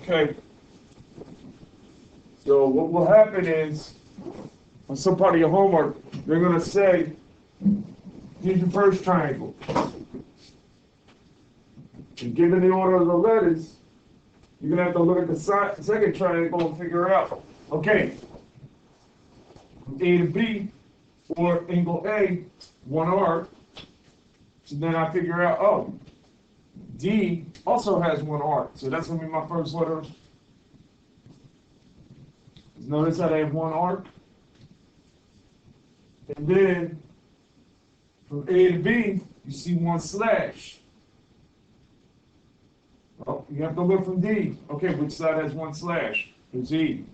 Okay. So what will happen is, on some part of your homework, they're going to say, here's your first triangle. And given the order of the letters, you're going to have to look at the second triangle and figure out, okay, from A to B, or angle A, one arc. So then I figure out, oh, D also has one arc. So that's going to be my first letter. Notice how they have one arc. And then from A to B, you see one slash. Well, you have to look from D. Okay, which side has one slash? It's E.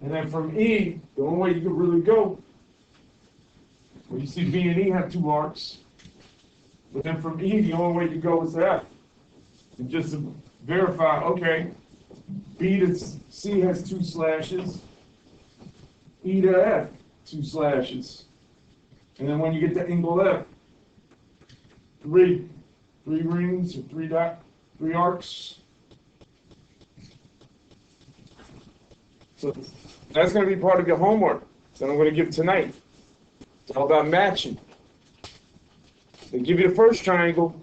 And then from E, the only way you can really go, well, you see B and E have two arcs. But then from E, the only way you go is to F. And just to verify, okay, B to C has two slashes, E to F, two slashes. And then when you get to angle F, three rings or three arcs. So that's going to be part of your homework that I'm going to give tonight. It's all about matching. They give you the first triangle.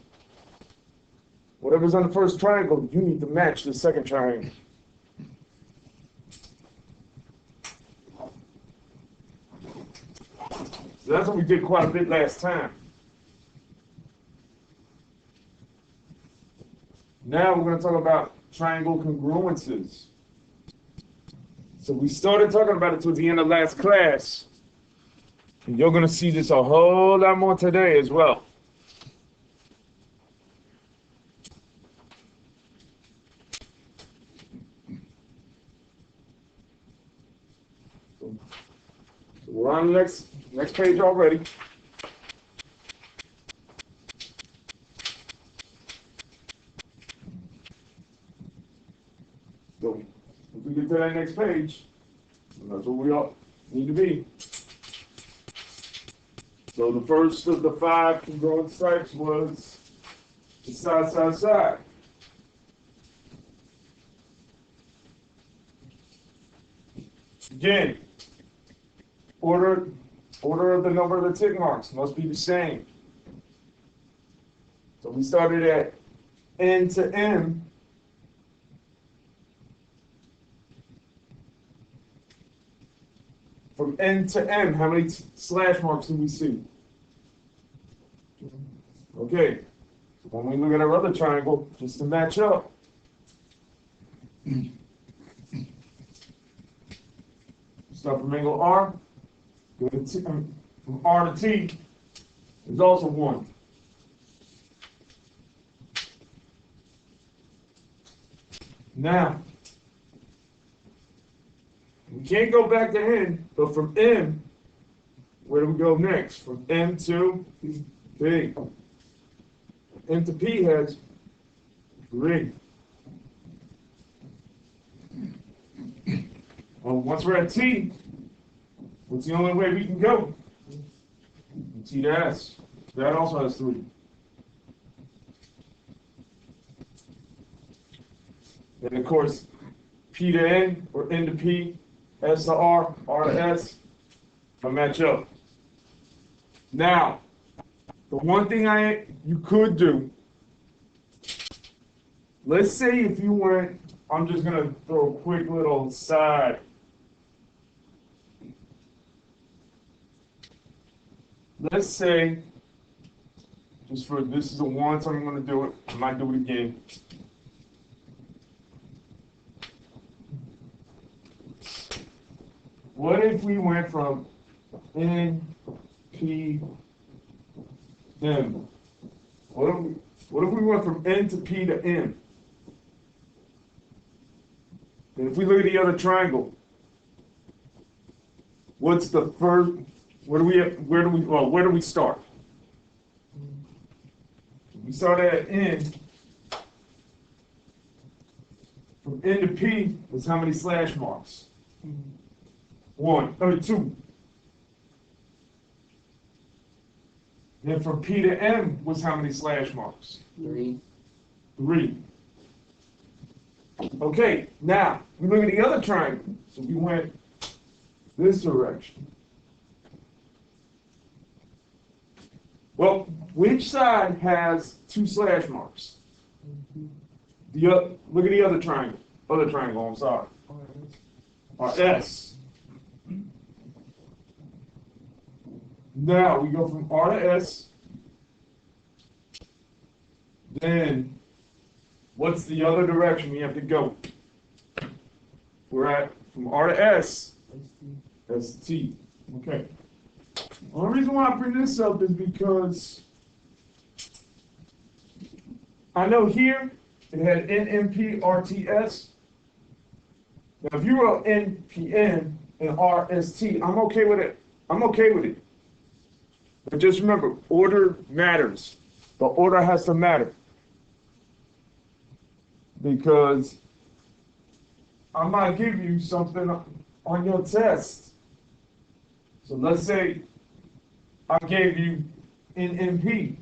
Whatever's on the first triangle, you need to match the second triangle. So that's what we did quite a bit last time. Now we're going to talk about triangle congruences. So we started talking about it towards the end of last class. And you're going to see this a whole lot more today as well. So we're on the next page already. So if we get to that next page, that's what we all need to be. So the first of the 5 congruent stripes was the side, side, side. Again, order of the number of the tick marks must be the same. So we started at N to M. From N to M, how many slash marks do we see? Okay, so when we look at our other triangle, just to match up, start from angle R, go to T, from R to T, is also 1. Now, we can't go back to N, but from M, where do we go next? From M to P. M to P has 3. Well, once we're at T, what's the only way we can go? T to S. That also has 3. And of course, P to N, or N to P, S to R, R to S, I match up. Now, the one thing you could do, let's say if you went, I'm just going to throw a quick little side. Let's say, just for, this is the one time I'm going to do it, I might do it again. What if we went from N, P, M? What if we went from N to P to M? And if we look at the other triangle, what's the first? Where do we start? We start at N. From N to P was how many slash marks? 2. Then from P to M was how many slash marks? 3. 3. Okay, now we look at the other triangle. So we went this direction. Well, which side has two slash marks? Look at the other triangle. Other triangle, I'm sorry. RS. Now we go from R to S. Then what's the other direction we have to go? We're at from R to S. That's T. Okay. The only reason why I bring this up is because I know here it had NMP RTS. Now if you wrote NPN and RST, I'm okay with it. I'm okay with it. But just remember, order matters. The order has to matter. Because I might give you something on your test. So let's say I gave you NMP.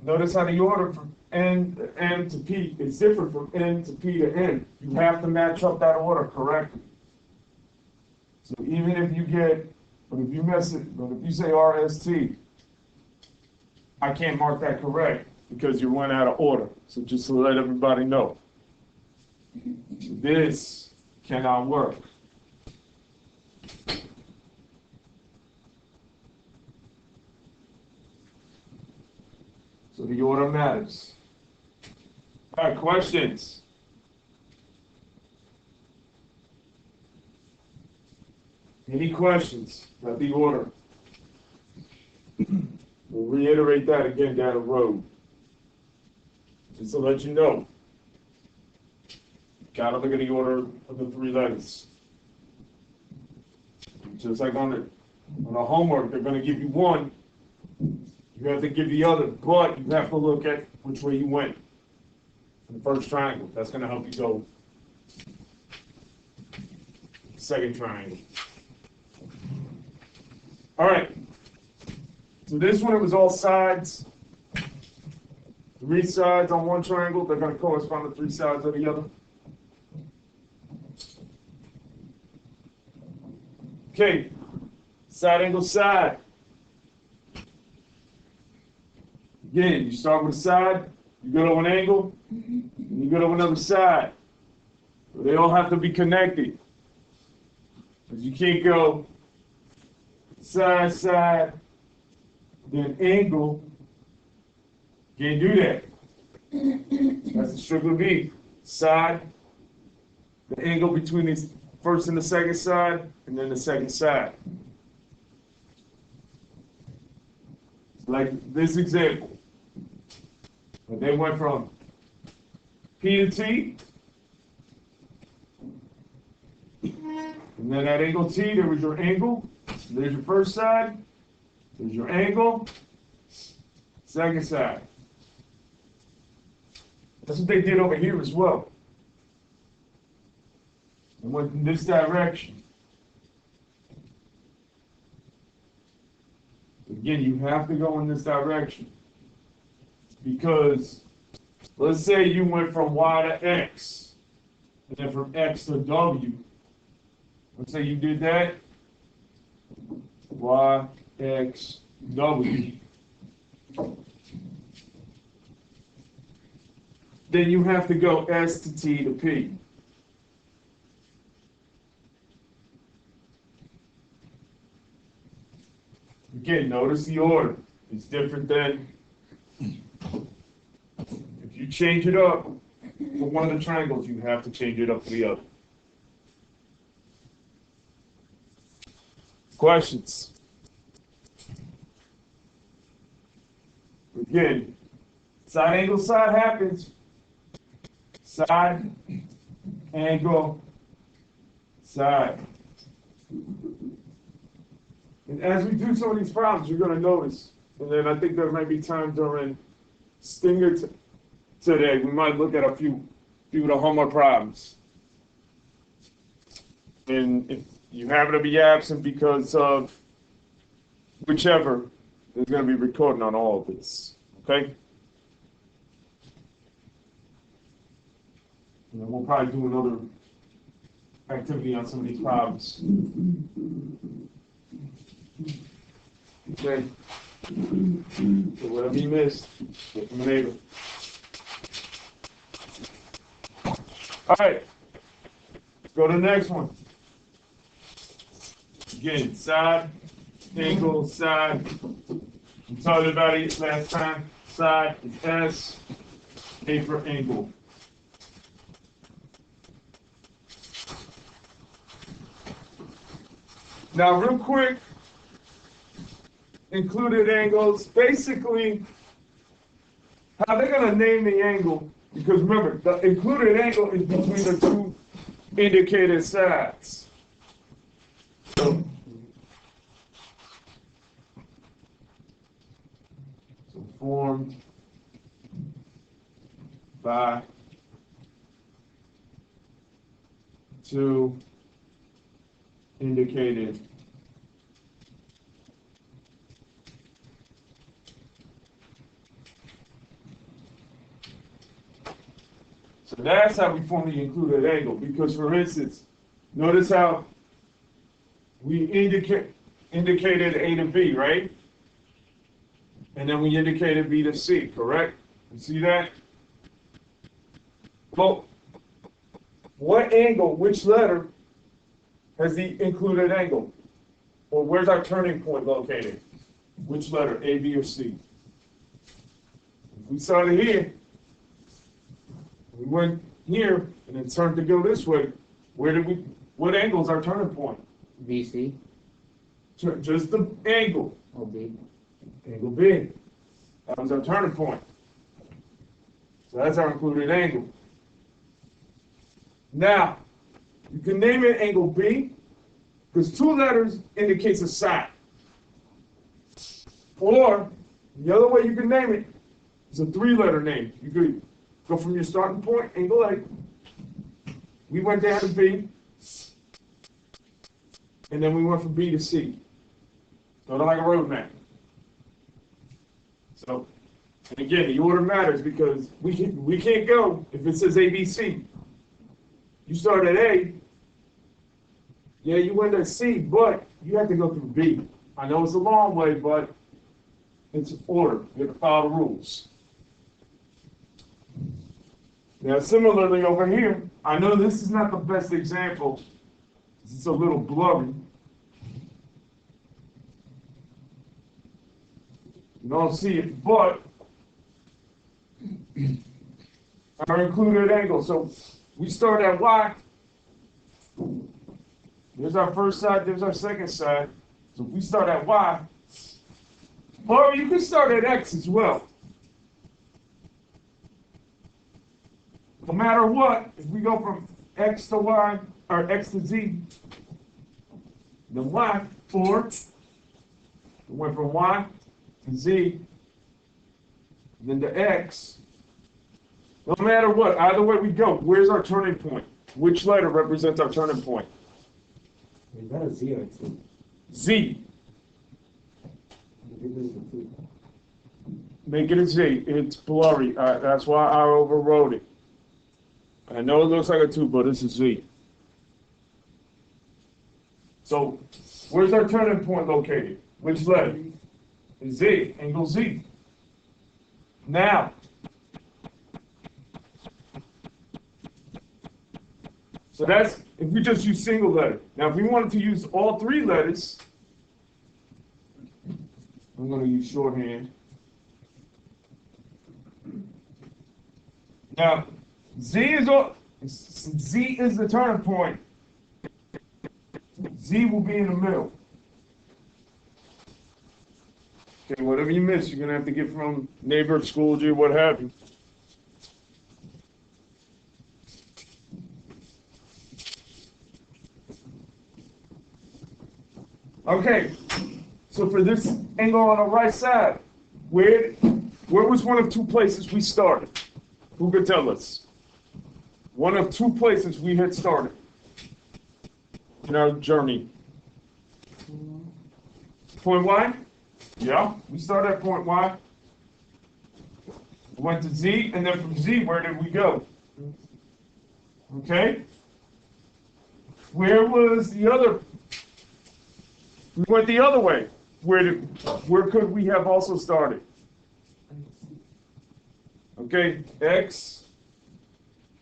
Notice how the order from N to M to P is different from N to P to N. You have to match up that order correctly. So even if you get, but if you miss it, but if you say RST, I can't mark that correct because you went out of order. So just to let everybody know, this cannot work. So the order matters. All right, questions? Any questions about the order? We'll reiterate that again down the road. Just to let you know. Gotta look at the order of the three letters. Just like on the homework, they're gonna give you one. You have to give the other, but you have to look at which way you went. In the first triangle, that's gonna help you go. Second triangle. All right. So this one, it was all sides. Three sides on one triangle, they're gonna correspond to three sides of the other. Okay, side angle side. Again, you start with a side, you go to an angle, and you go to another side. So they all have to be connected. Because you can't go side, side, then angle. Can't do that. That's a strictly B. Side, the angle between the first and the second side, and then the second side. Like this example. They went from P to T, and then at angle T, there was your angle. There's your first side. There's your angle. Second side. That's what they did over here as well. And went in this direction. Again, you have to go in this direction. Because let's say you went from Y to X, and then from X to W. Let's say you did that. Y, X, W. Then you have to go S to T to P. Again, notice the order. It's different than if you change it up for one of the triangles, you have to change it up for the other. Questions? Again, side angle side happens. Side, angle, side. And as we do some of these problems, you're going to notice, and then I think there might be time during Stinger today, we might look at a few of the homework problems. And if you happen to be absent because of whichever, is going to be recording on all of this. Okay? And then we'll probably do another activity on some of these problems. Okay? So whatever you missed, get from a neighbor. All right. Let's go to the next one. Again, side, angle, side. We talked about it last time. Side is S, A for angle. Now, real quick, included angles. Basically, how they're going to name the angle, because remember, the included angle is between the two indicated sides. So formed by two indicated so that's how we form the included angle, because for instance, notice how we indicated A to B, right? And then we indicated B to C, correct? You see that? Well, what angle, which letter has the included angle? Or where's our turning point located? Which letter, A, B, or C? If we started here, we went here, and then turned to go this way, what angle is our turning point? BC. Just the angle. Oh, B. Angle B. That was our turning point. So that's our included angle. Now, you can name it angle B, because two letters indicates a side. Or, the other way you can name it is a three-letter name. You could go from your starting point, angle A. We went down to B, and then we went from B to C. Sort of like a road map. So, and again, the order matters because we can't go if it says ABC. You start at A, yeah, you went at C, but you have to go through B. I know it's a long way, but it's order. You have to follow the rules. Now, similarly over here, I know this is not the best example. It's a little blurry. You don't see it, but our included angle. So we start at Y. There's our first side, there's our second side. So if we start at Y, or you can start at X as well. No matter what, if we go from X to Y, or X to Z, then Y, or we went from Y to Z, then to X. No matter what, either way we go, where's our turning point? Which letter represents our turning point? Is that a Z or a T? Z. Make it a Z. It's blurry. That's why I overrode it. I know it looks like a 2, but it's a Z. So, where's our turning point located? Which letter? Z. Angle Z. Now, so that's if we just use single letter. Now, if we wanted to use all three letters, I'm going to use shorthand. Now, Z is the turning point. Z will be in the middle. Okay, whatever you miss, you're going to have to get from neighbor, school, G, what have you. Okay, so for this angle on the right side, where was one of two places we started? Who could tell us? One of two places we had started in our journey. Point Y? Yeah, we started at point Y. We went to Z, and then from Z, where did we go? Okay? Where was the other? We went the other way. Where could we have also started? Okay, X,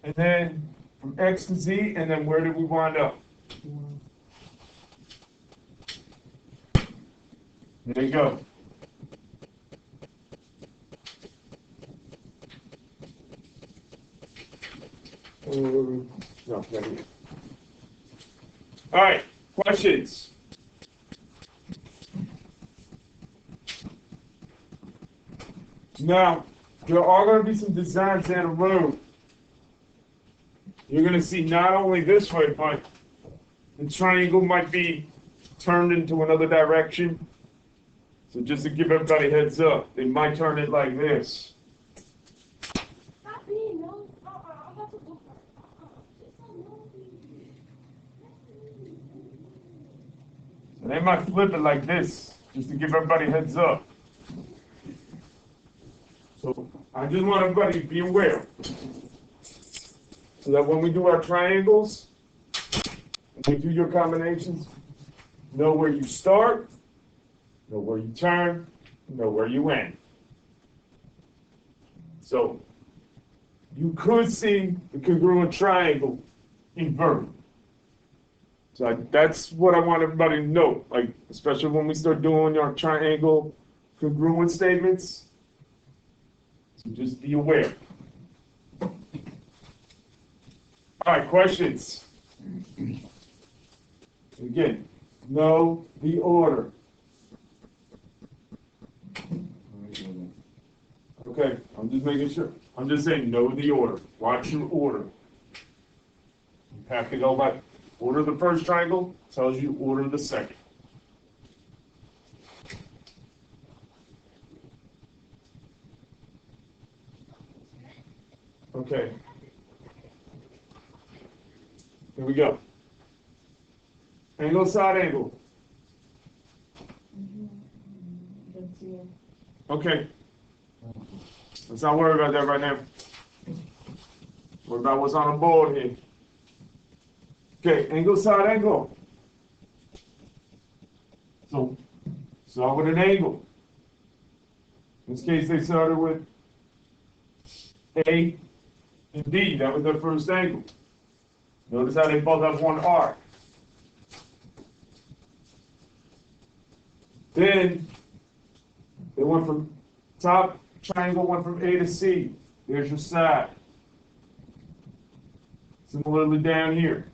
and then from X to Z, and then where did we wind up? There you go. No, not here. All right, questions? Now, there are going to be some designs down the road. You're going to see not only this way, but the triangle might be turned into another direction. So just to give everybody a heads up, they might turn it like this. And they might flip it like this, just to give everybody a heads up. So I just want everybody to be aware. So that when we do our triangles, when we do your combinations, know where you start, know where you turn, know where you end. So you could see the congruent triangle inverted. So that's what I want everybody to know, like especially when we start doing our triangle congruent statements. So just be aware. All right, questions? Again, know the order. Okay, I'm just making sure. I'm just saying know the order. Watch your order. You have to go by order of the first triangle, tells you order of the second. Okay. Here we go. Angle, side angle. Okay. Let's not worry about that right now. Worry about what's on the board here. Okay, angle, side angle. So, start with an angle. In this case, they started with A and D. That was their first angle. Notice how they both have one arc. Then, they went from top triangle, went from A to C. There's your side. Similarly down here.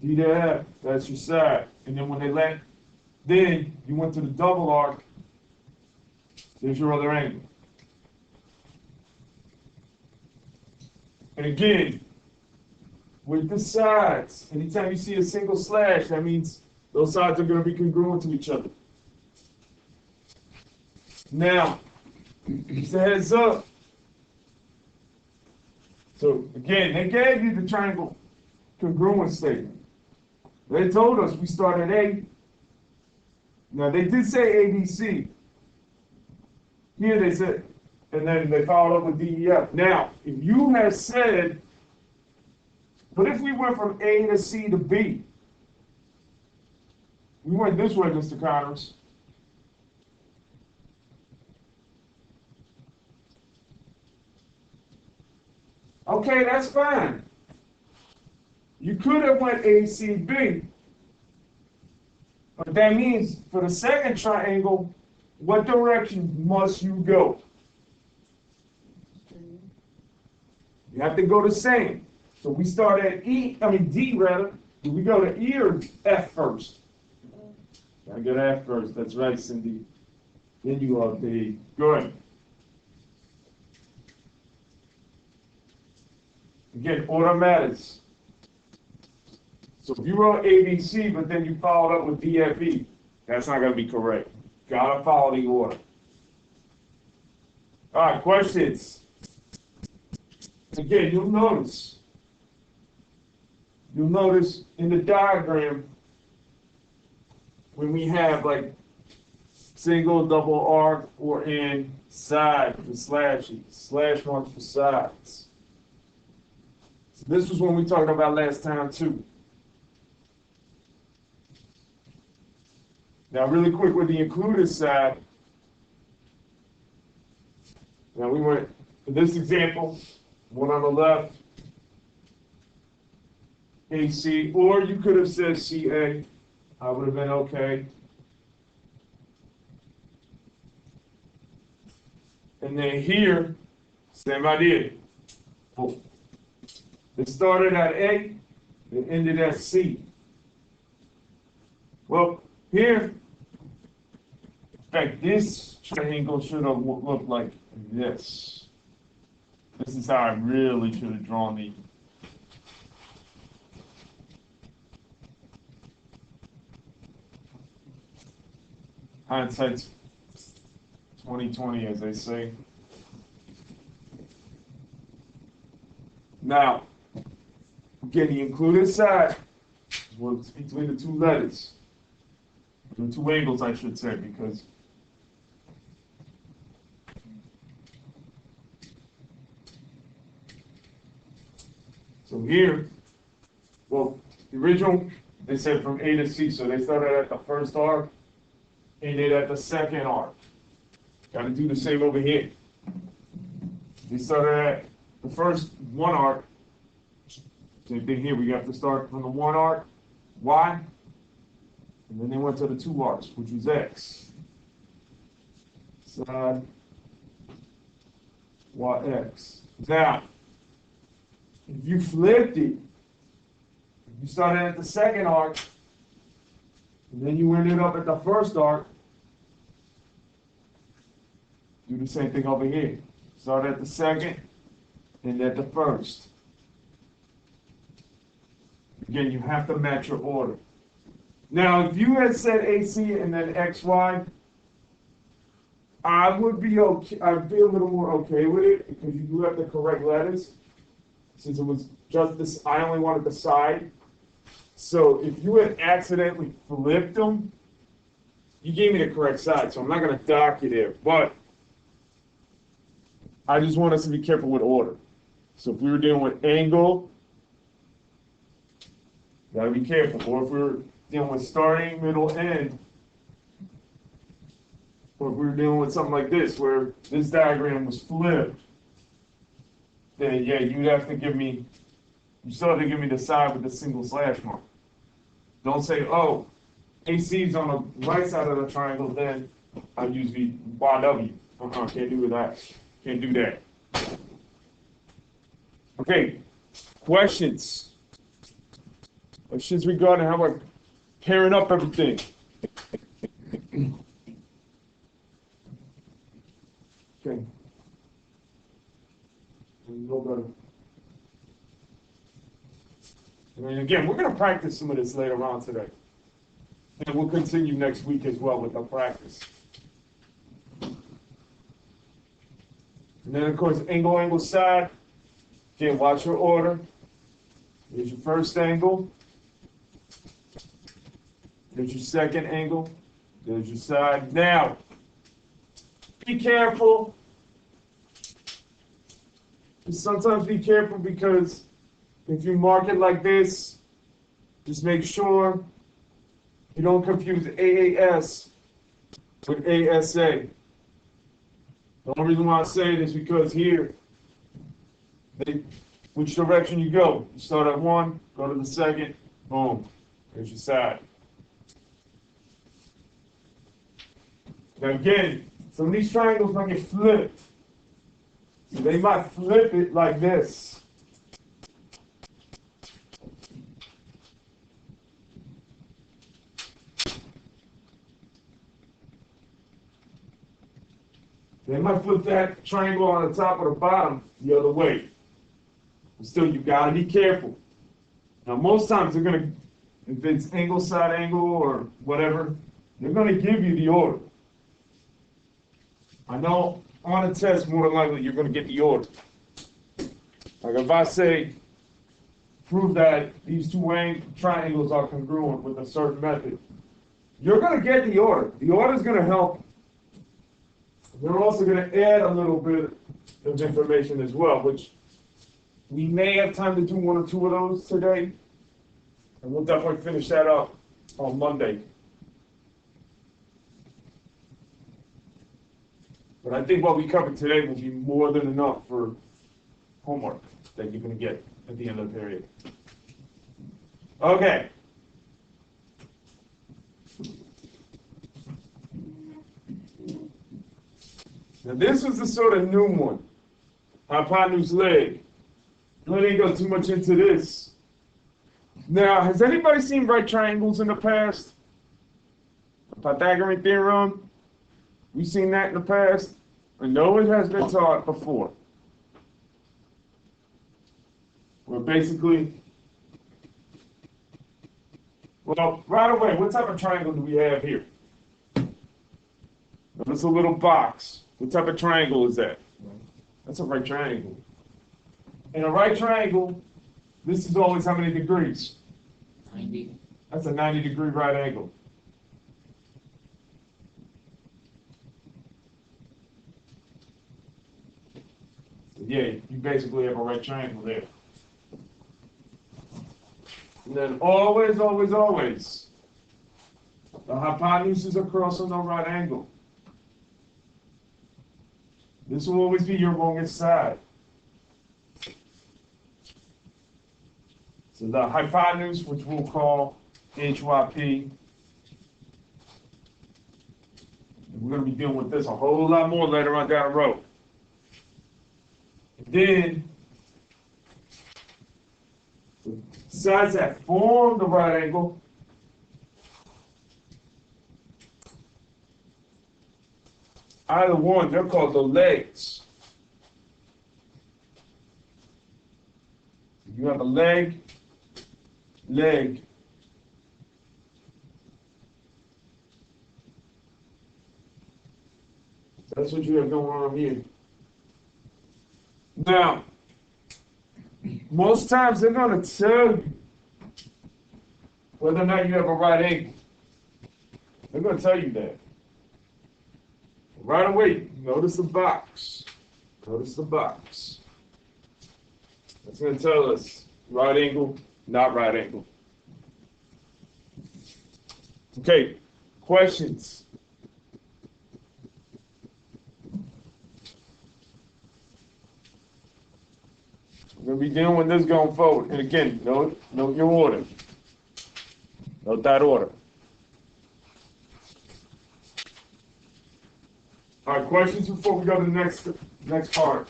D to F, that's your side. And then when they let, then you went to the double arc. There's your other angle. And again, with the sides, anytime you see a single slash, that means those sides are going to be congruent to each other. Now, just a heads up. So again, they gave you the triangle congruent statement. They told us we start at A. Now they did say ABC. Here they said, and then they followed up with DEF. Now, if you had said, but if we went from A to C to B, we went this way, Mr. Connors. Okay, that's fine. You could have went A, C, B. But that means for the second triangle, what direction must you go? You have to go the same. So we start at D rather. Do we go to E or F first? Gotta go to F first. That's right, Cindy. Then you go up to E. Good. Again, order matters. So if you wrote ABC, but then you followed up with DFE, that's not going to be correct. Gotta follow the order. All right, questions? Again, you'll notice in the diagram when we have like single, double arc, or in side for slashes, slash marks for sides. So this was one we talked about last time too. Now really quick with the included side. Now we went, for this example, one on the left, AC, or you could have said CA. I would have been okay. And then here, same idea. Oh. It started at A, it ended at C. Well, here, in fact, this triangle should have looked like this. This is how I really should have drawn the. Hindsight's 20/20, as they say. Now, again, the included side is what's between the two letters. The two angles, I should say, because so here, well, the original, they said from A to C, so they started at the first arc, ended at the second arc. Got to do the same over here. They started at the first one arc. Same thing here. We got to start from the one arc, Y, and then they went to the two arcs, which was X. Side, Y, X. Now, if you flipped it, if you started at the second arc, and then you ended up at the first arc, do the same thing over here. Start at the second, and at the first. Again, you have to match your order. Now, if you had said AC and then XY, I would be okay. I'd be a little more okay with it because you do have the correct letters. Since it was just this, I only wanted the side. So if you had accidentally flipped them, you gave me the correct side. So I'm not going to dock you there. But I just want us to be careful with order. So if we were dealing with angle, gotta be careful. Or if we were dealing with starting, middle, end, or if we were dealing with something like this, where this diagram was flipped, then yeah, you'd have to give me, you still have to give me the side with the single slash mark. Don't say, oh, AC is on the right side of the triangle, then I'd use the YW. Can't do that. Can't do that. Okay, questions? Questions regarding how we're pairing up everything. Okay. No better. And again, we're going to practice some of this later on today. And we'll continue next week as well with our practice. And then, of course, angle, side. Again, watch your order. Here's your first angle. There's your second angle. There's your side. Now, be careful. Sometimes be careful because if you mark it like this, just make sure you don't confuse AAS with ASA. The only reason why I say it is because here, which direction you go. You start at one, go to the second, boom, there's your side. Now again, some of these triangles might get flipped. So they might flip it like this. They might flip that triangle on the top or the bottom the other way. But still, you gotta be careful. Now, most times they're gonna, if it's angle, side angle, or whatever, they're gonna give you the order. I know on a test, more than likely, you're gonna get the order. Like if I say, prove that these two triangles are congruent with a certain method, you're gonna get the order. The order is gonna help We're also going to add a little bit of information as well, which we may have time to do one or two of those today, and we'll definitely finish that up on Monday. But I think what we covered today will be more than enough for homework that you're going to get at the end of the period. Okay. Now this was the sort of new one. Hypotenuse leg. I didn't go too much into this. Now, has anybody seen right triangles in the past? Pythagorean theorem? We've seen that in the past? I know it has been taught before. Where basically, well, right away, what type of triangle do we have here? Notice a little box. What type of triangle is that? That's a right triangle. In a right triangle, this is always how many degrees? 90. That's a 90-degree right angle. So yeah, you basically have a right triangle there. And then always, always, always, the hypotenuse is across on the right angle. This will always be your longest side. So the hypotenuse, which we'll call HYP, we're going to be dealing with this a whole lot more later on down the road. And then, the sides that form the right angle, either one, they're called the legs. You have a leg, leg. That's what you have going on here. Now, most times they're going to tell you whether or not you have a right angle. They're going to tell you that. Right away, notice the box. Notice the box. That's going to tell us right angle, not right angle. Okay, questions? We're going to be dealing with this going forward. And again, note your order. Note that order. All right, questions before we go to the next part.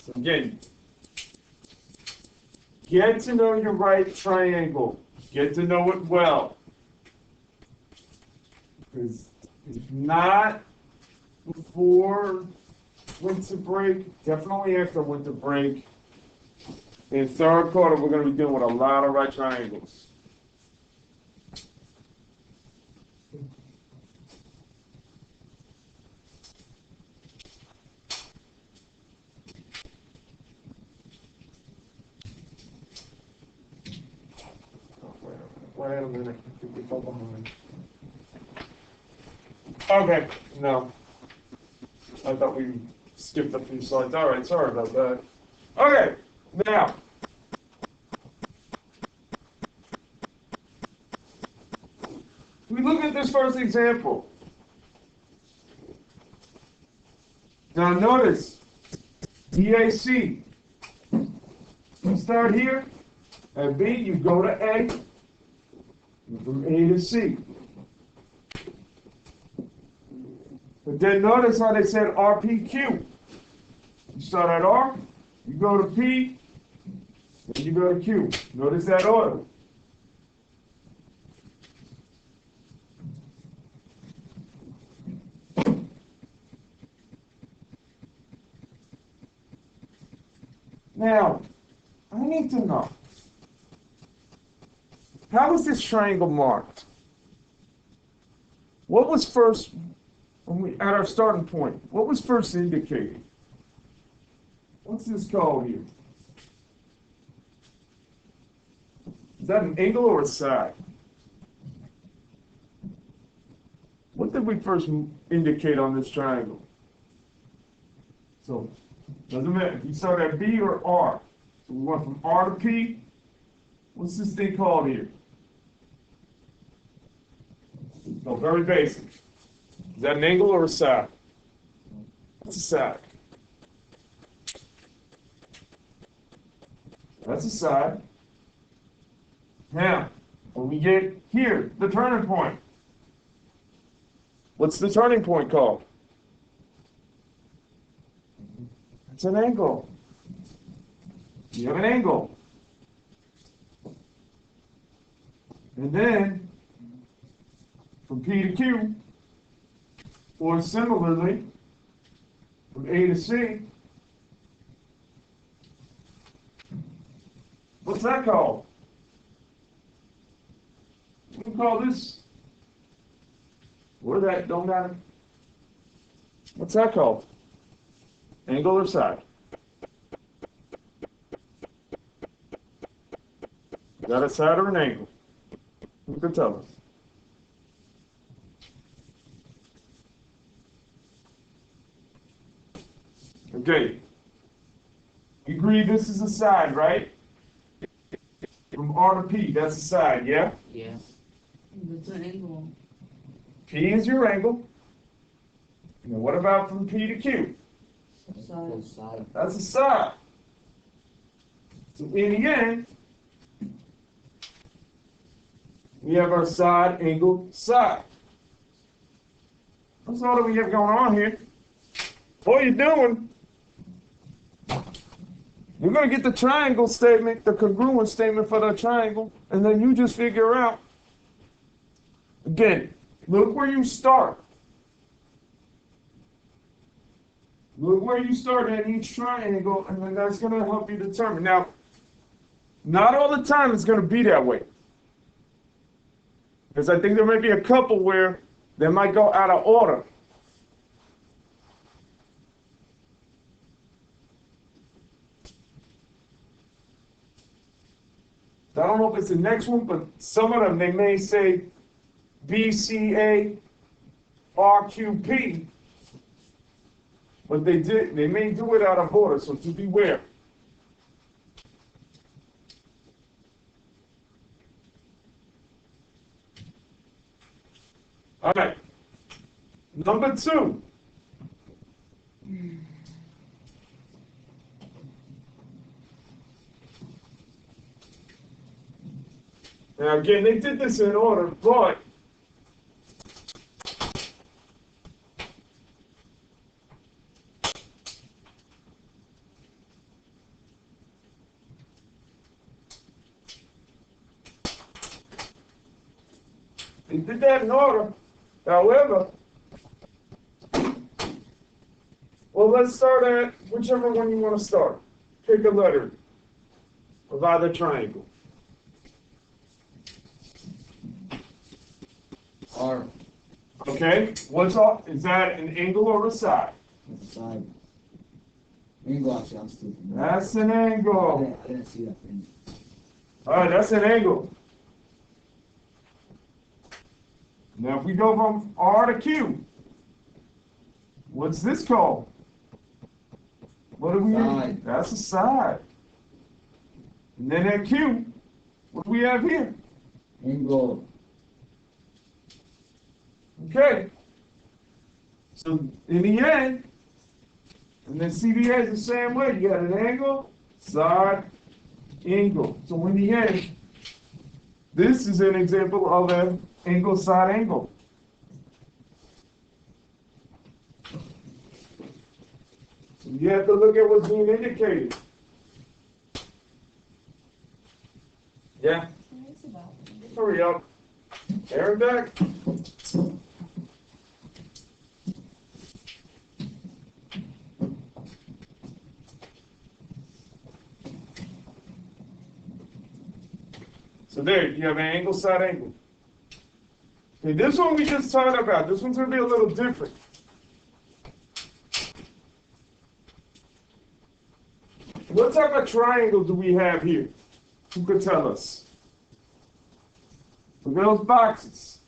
So again, get to know your right triangle. Get to know it well. Because if not before winter break, definitely after winter break, in third quarter, we're going to be dealing with a lot of right triangles. Wait a minute. Okay, no. I thought we skipped a few slides. All right, sorry about that. Okay, now. We look at this first example. Now notice, EAC. You start here, at B, you go to A, and from A to C. But then notice how they said RPQ. You start at R, you go to P, then you go to Q. Notice that order. Now, I need to know, how is this triangle marked? What was first, at our starting point, what was first indicated? What's this called here? Is that an angle or a side? What did we first indicate on this triangle? So, doesn't matter if you start at B or R. So we went from R to P. What's this thing called here? No, very basic. Is that an angle or a side? That's a side. That's a side. Now, when we get here, the turning point. What's the turning point called? It's an angle. You have an angle. And then, from P to Q, or similarly, from A to C, what's that called? We call this, or that, don't matter. What's that called? Angle or side? Is that a side or an angle? Who can tell us? Okay. You agree this is a side, right? From R to P, that's a side, yeah? Yeah. It's an angle. P is your angle. Now what about from P to Q? Both side. That's a side. So in the end, we have our side, angle, side. That's all that we have going on here. What you're doing, you're going to get the triangle statement, the congruence statement for the triangle, and then you just figure out, again, look where you start. Look where you start at each triangle, and then that's going to help you determine. Now, not all the time it's going to be that way. Because I think there might be a couple where they might go out of order. I don't know if it's the next one, but some of them, they may say BCA RQP, but they may do it out of order, so to beware. All right, number 2. Now again, they did this in order, but they did that in order. However, well, let's start at whichever one you want to start. Pick a letter of either triangle. R. Okay, what's off? Is that an angle or a side? That's a side. Angle, actually, I'm stupid. That's an angle. I didn't see that thing. All right, that's an angle. Now, if we go from R to Q, what's this called? What do we Side. That's a side. And then at Q, what do we have here? Angle. Okay. So in the end, and then CBA is the same way. You got an angle, side, angle. So in the end, this is an example of an angle, side, angle. So you have to look at what's being indicated. Yeah? Hurry up. Aaron back. So there, you have an angle, side, angle. Okay, this one we just talked about. This one's going to be a little different. What type of triangle do we have here? Who could tell us? Look at those boxes.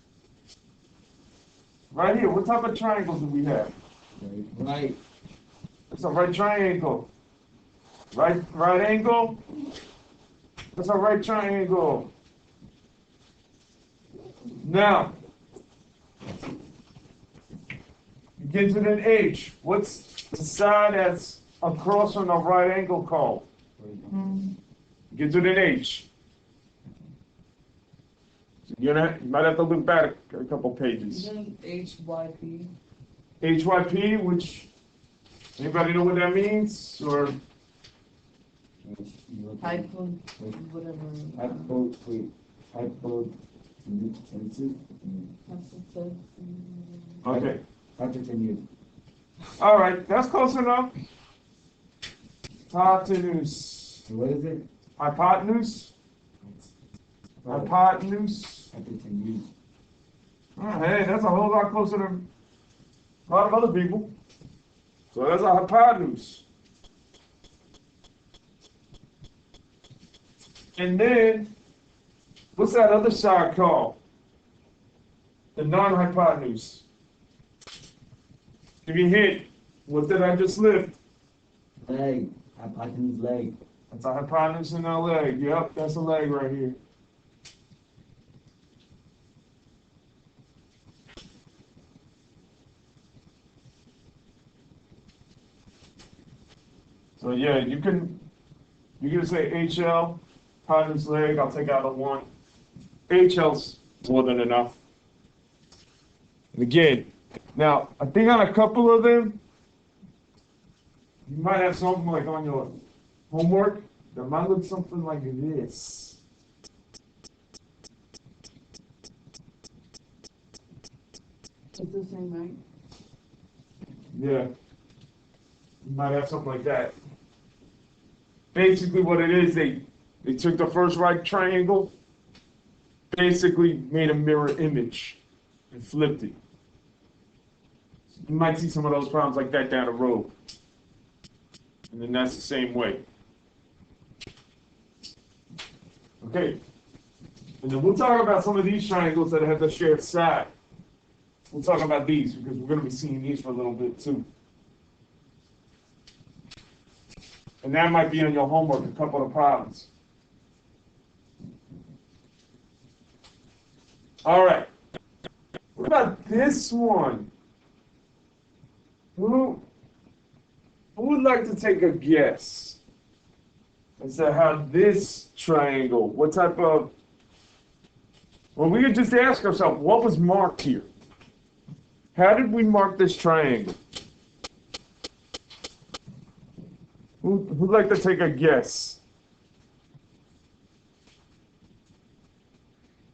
Right here, what type of triangles do we have? Right. It's a right triangle. Right angle? That's a right triangle. Now, you get to an H. What's the side that's across from the right angle called? You get to an H. So you might have to look back a couple pages. HYP. HYP, which, anybody know what that means? Or Hypo, whatever. okay. Hypotenuse. All right, that's close enough. Hypotenuse. What is it? Hypotenuse. Hypotenuse. Hypotenuse. Oh, hey, that's a whole lot closer than a lot of other people. So that's a hypotenuse. And then, what's that other side called? The non-hypotenuse. Give me a hint. What did I just lift? Leg. Hypotenuse leg. That's a hypotenuse in our leg. Yep, that's a leg right here. So yeah, you can say HL, hypotenuse leg. I'll take out a 1. HL's more than enough. And again, now I think on a couple of them, you might have something like on your homework that might look something like this. It's the same, right? Yeah, you might have something like that. Basically, what it is, they took the first right triangle, basically made a mirror image, and flipped it. You might see some of those problems like that down the road. And then that's the same way. Okay. And then we'll talk about some of these triangles that have the shared side. We'll talk about these because we're going to be seeing these for a little bit too. And that might be on your homework, a couple of problems. All right. What about this one? Who would like to take a guess as to how this triangle, what type of, well, we could just ask ourselves, what was marked here? How did we mark this triangle? Who'd like to take a guess?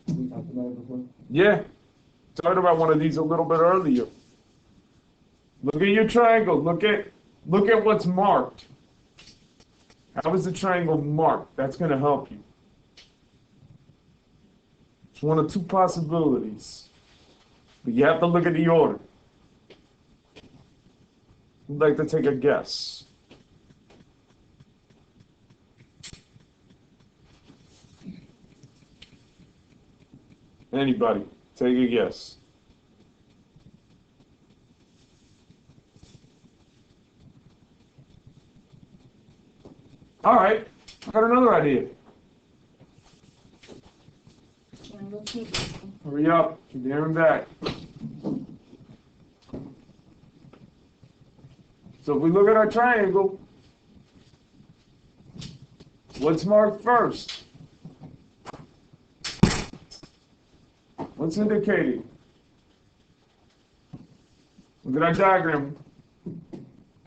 We talked about it before. Yeah, talked about one of these a little bit earlier. Look at your triangle. Look at what's marked. How is the triangle marked? That's going to help you. It's one of two possibilities. But you have to look at the order. Who'd like to take a guess? Anybody, take a guess. All right, I got another idea. Hurry up, keep hearing back. So if we look at our triangle, what's marked first? What's indicated? Look at our diagram.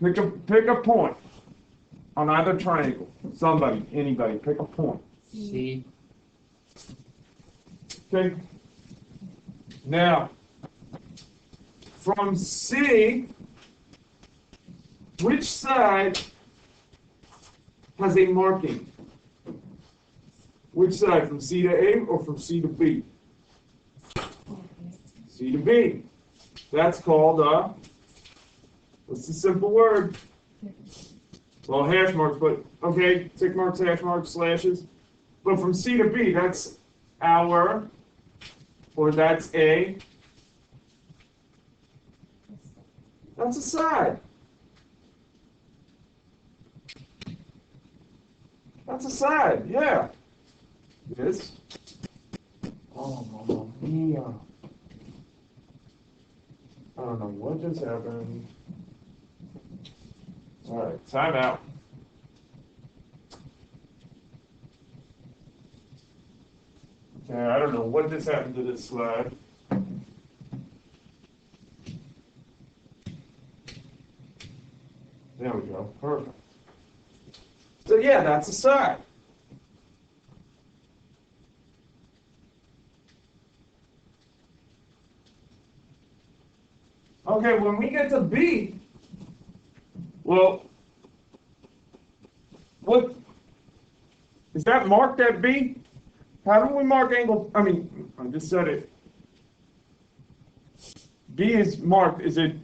Pick a point on either triangle. Somebody, anybody, pick a point. C. Okay. Now, from C, which side has a marking? Which side, from C to A or from C to B? C to B. That's called what's the simple word? Well, hash marks, but okay, tick marks, hash marks, slashes. But from C to B, that's our, or that's A, That's a side. That's a side, yeah. This. Oh, mamma mia. I don't know what just happened. All right, time out. Okay, I don't know what just happened to this slide. There we go, perfect. So yeah, that's a side. Okay, when we get to B, well, what, is that marked at B? How do we mark angle, I just said it. B is marked, is it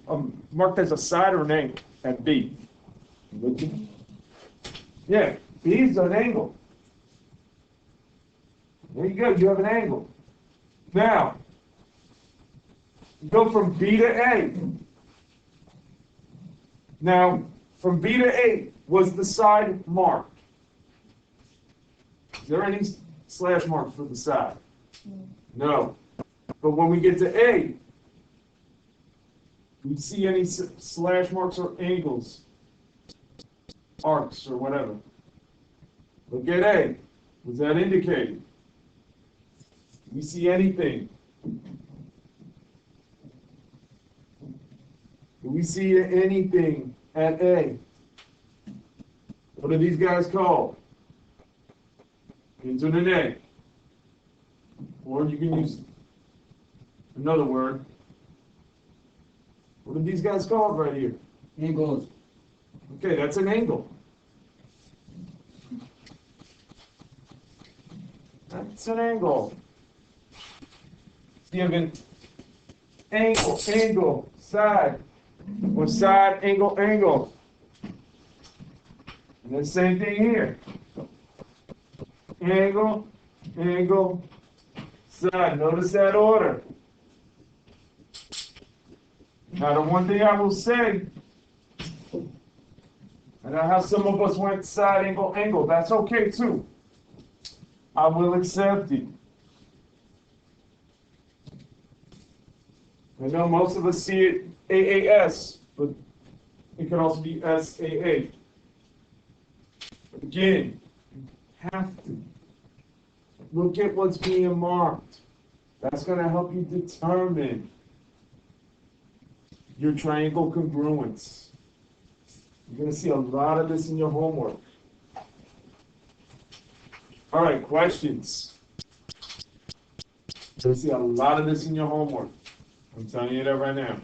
marked as a side or an angle at B? Yeah, B is an angle. There you go, you have an angle. Now, go from B to A. Now, from B to A, was the side marked? Is there any slash marks for the side? No. But when we get to A, do we see any slash marks or angles, arcs or whatever? Look at A. Was that indicated? Do we see anything? Do we see anything at A? What are these guys called? Into an A. Or you can use another word. What are these guys called right here? Angles. Okay, that's an angle. That's an angle. You have an angle, angle, side, or side, angle, angle. And the same thing here. Angle, angle, side. Notice that order. Now, the one thing I will say, and I know some of us went side, angle, angle. That's okay too. I will accept it. I know most of us see it AAS, but it can also be SAA. But again, you have to look at what's being marked. That's going to help you determine your triangle congruence. You're going to see a lot of this in your homework. All right, questions? You're going to see a lot of this in your homework. I'm telling you that right now.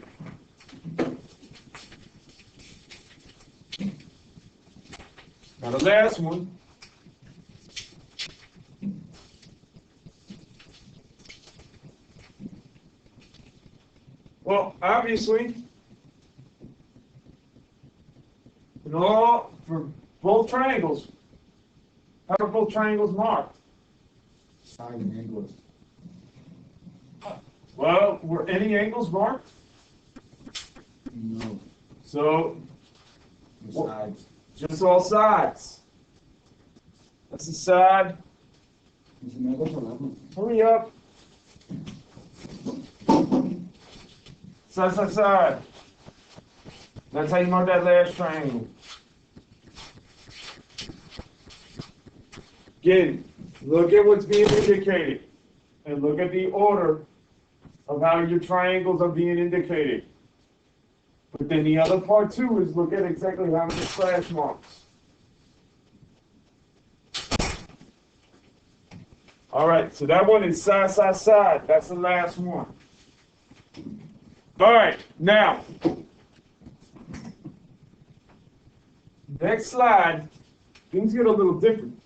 Now the last one. Well, obviously, for both triangles, how are both triangles marked? Side and angles. Well, were any angles marked? No. So, The sides. just all sides. That's the side. Is an angle for level? Hurry up. Side, side, side. That's how you mark that last triangle. Again, look at what's being indicated. And look at the order of how your triangles are being indicated. But then the other part too is look at exactly how many slash marks. All right, so that one is side, side, side. That's the last one. All right, now, next slide, things get a little different.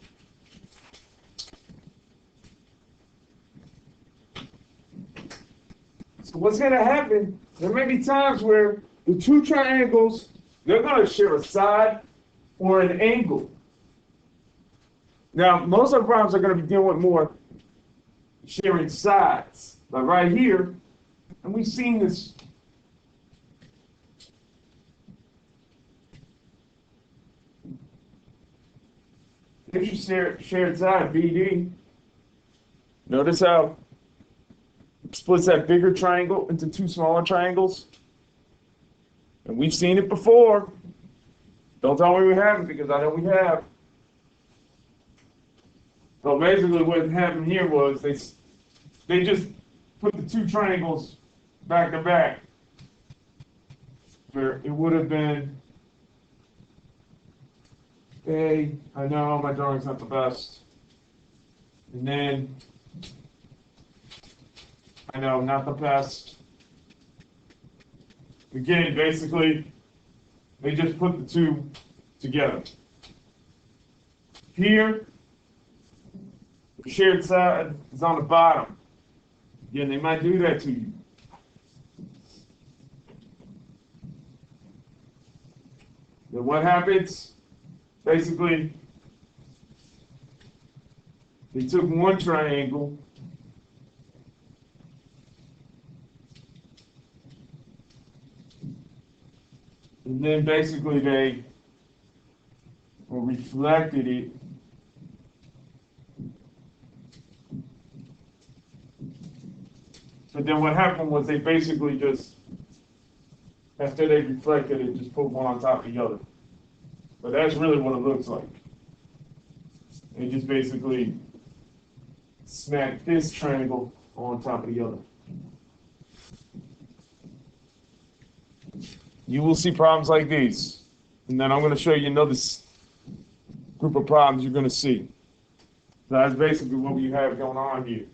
So what's going to happen, there may be times where the two triangles, they're going to share a side or an angle. Now, most of the problems are going to be dealing with more sharing sides. Like right here, and we've seen this Here's your shared side, BD. Notice how it splits that bigger triangle into two smaller triangles? And we've seen it before. Don't tell me we haven't, because I know we have. So basically what happened here was they just put the two triangles back to back. Where it would have been I know my drawing's not the best. And then, I know, not the best. Again, basically, they just put the two together. Here, the shared side is on the bottom. Again, they might do that to you. Then what happens? Basically, they took one triangle and then basically they reflected it but then what happened was they basically just, after they reflected it, just put one on top of the other. But that's really what it looks like. They just basically smack this triangle on top of the other. You will see problems like these. And then I'm going to show you another group of problems you're going to see. So that's basically what we have going on here.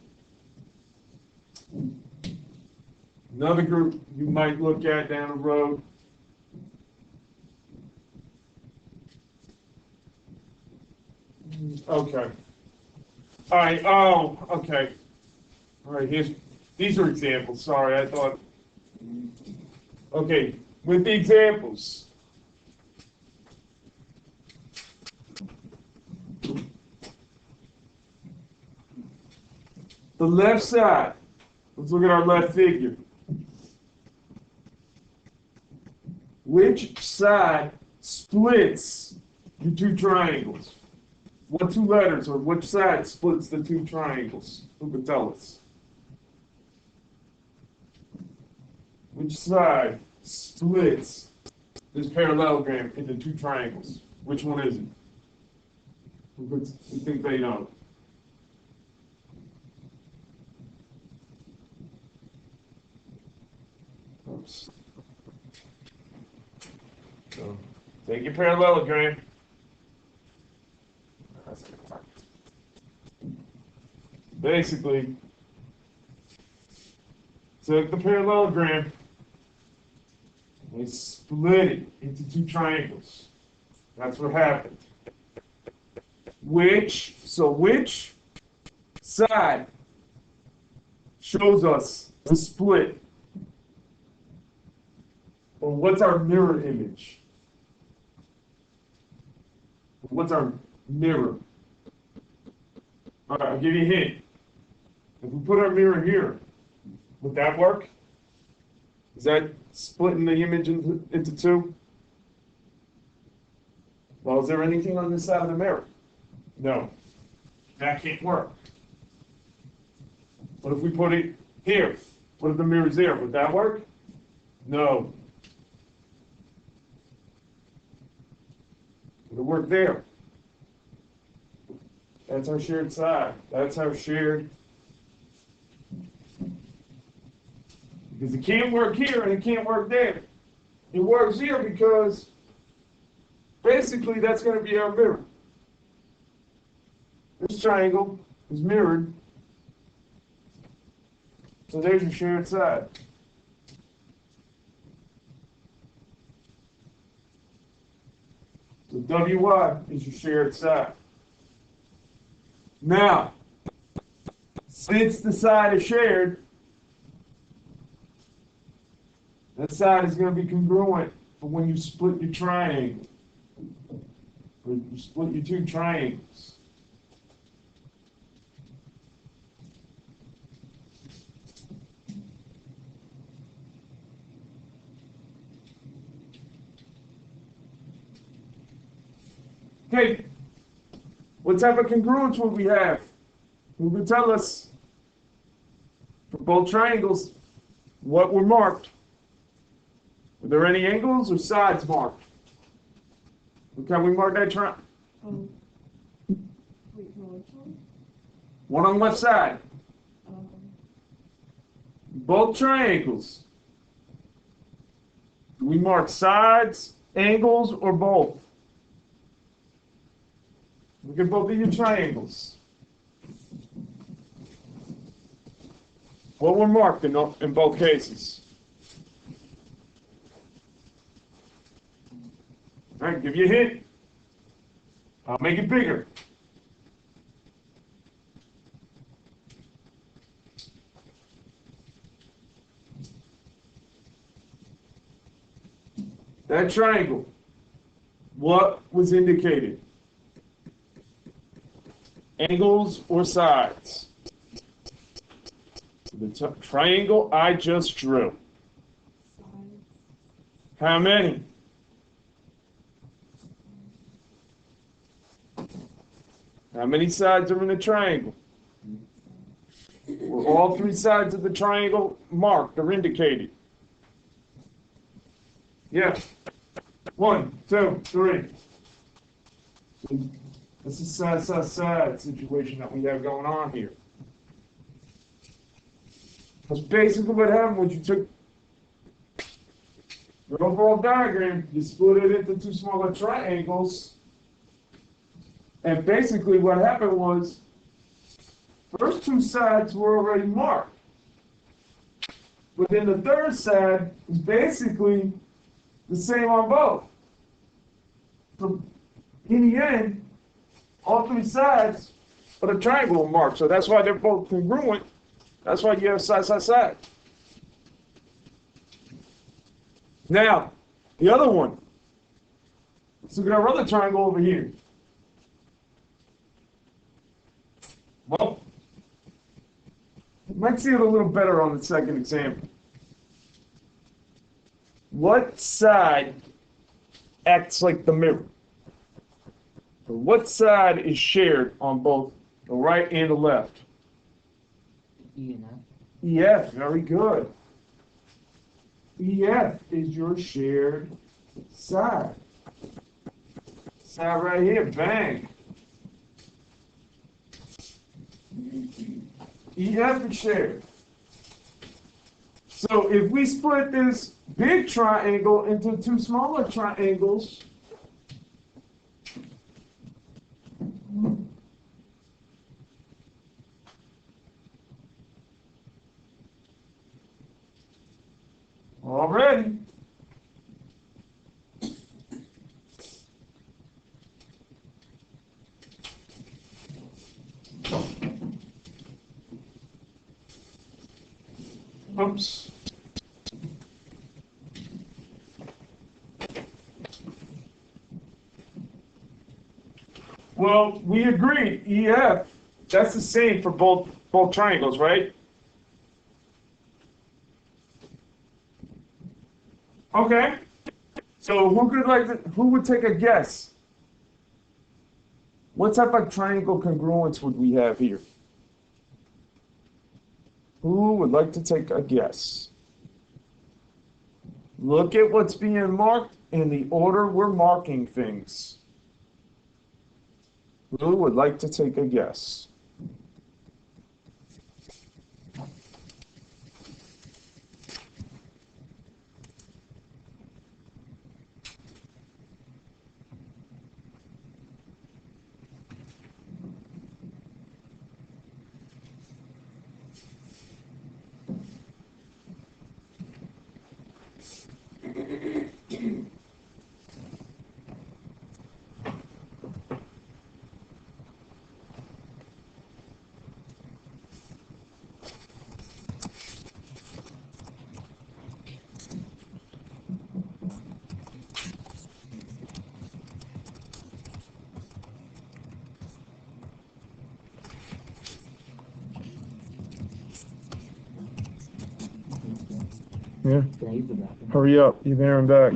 Another group you might look at down the road. Okay. All right. Oh, okay. All right. These are examples. Sorry, I thought. Okay. With the examples. The left side. Let's look at our left figure. Which side splits the two triangles? What two letters or which side splits the two triangles? Who can tell us? Which side splits this parallelogram into two triangles? Which one is it? Who think they know? Oops. So, take your parallelogram. Basically, took the parallelogram and split it into two triangles. That's what happened. Which side shows us the split? Or what's our mirror image? What's our mirror? All right, I'll give you a hint. If we put our mirror here, would that work? Is that splitting the image into two? Well, is there anything on this side of the mirror? No. That can't work. What if we put it here? What if the mirror's there? Would that work? No. Would it work there? That's our shared side. That's our shared. Because it can't work here and it can't work there. It works here because basically that's going to be our mirror. This triangle is mirrored. So there's your shared side. So WY is your shared side. Now, since the side is shared, that side is going to be congruent for when you split your triangle. Or you split your two triangles. Okay, What type of congruence would we have? Who could tell us for both triangles what were marked? Were there any angles or sides marked? Can we mark that triangle? Wait, for which one? One on left side. Both triangles. Do we mark sides, angles, or both? Look at both of your triangles. What were marked in both cases? All right, give you a hint. I'll make it bigger. That triangle, what was indicated? Angles or sides? The triangle I just drew. How many? How many sides are in the triangle? Were all three sides of the triangle marked or indicated? Yeah. 1, 2, 3. This is side situation that we have going on here. That's basically what happened when you took the overall diagram, you split it into two smaller triangles, and basically what happened was, first two sides were already marked. But then the third side is basically the same on both. So in the end, all three sides of the triangle are marked. So that's why they're both congruent. That's why you have side. Now, the other one. Let's look at our other triangle over here. Well, you might see it a little better on the second example. What side acts like the mirror? So what side is shared on both the right and the left? E and F. EF, very good. EF is your shared side. Side right here, bang. EF is shared. So if we split this big triangle into two smaller triangles, already, oops. Well, we agreed, EF, that's the same for both triangles, right? Okay. So who would take a guess? What type of triangle congruence would we have here? Who would like to take a guess? Look at what's being marked in the order we're marking things. Who would like to take a guess? Yeah. Can I use the bathroom? Hurry up, you're there and back.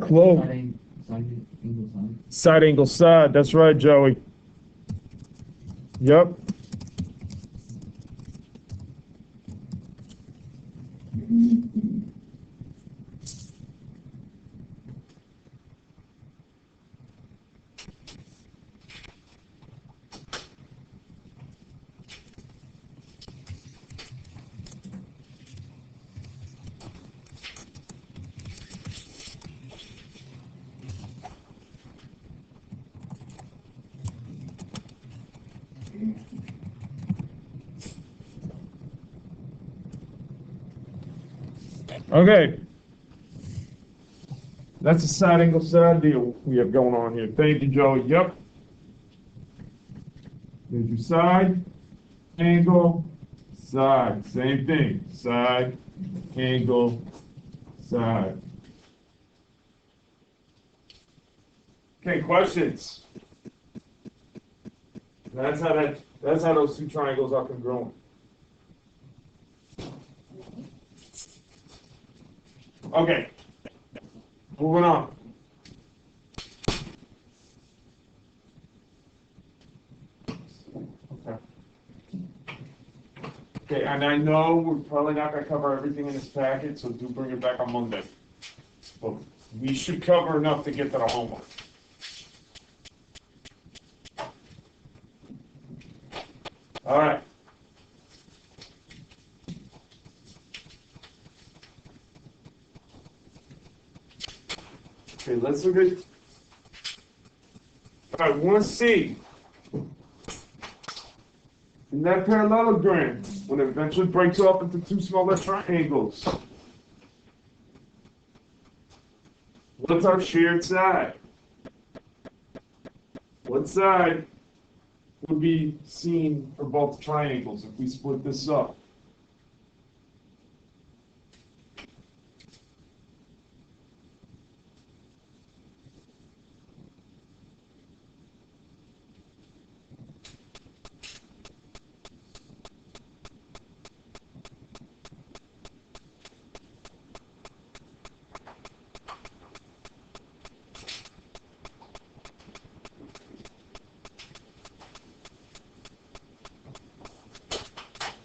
Close. Side angle side. That's right, Joey. Yep. Okay. That's a side angle side deal we have going on here. Thank you, Joey. Yep. There's your side, angle, side. Same thing. Side, angle, side. Okay, questions? That's how those two triangles are congruent. Okay. Moving on. Okay, and I know we're probably not going to cover everything in this packet, so do bring it back on Monday. But we should cover enough to get to the homework. All right. Okay, let's look at. All right, 1C. In that parallelogram, when it eventually breaks off into two smaller triangles, what's our shared side? What side would be seen for both triangles if we split this up?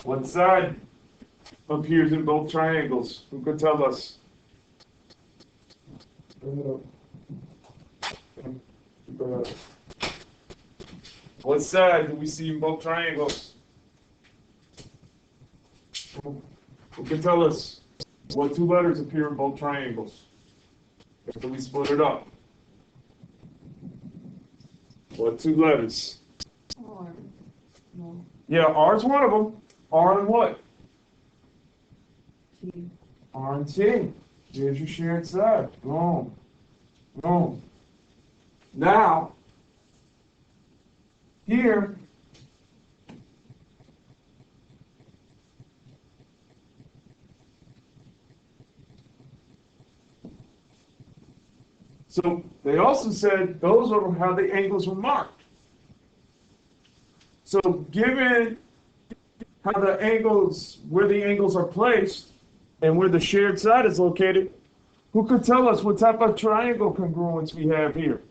What side appears in both triangles? Who could tell us? What side do we see in both triangles? Who can tell us what two letters appear in both triangles after we split it up? What two letters? R. No. Yeah, R is one of them. R and what? T. R and T. There's your shared side. Boom. Boom. Now, here, so they also said those are how the angles were marked. So given how the angles, where the angles are placed and where the shared side is located, who could tell us what type of triangle congruence we have here?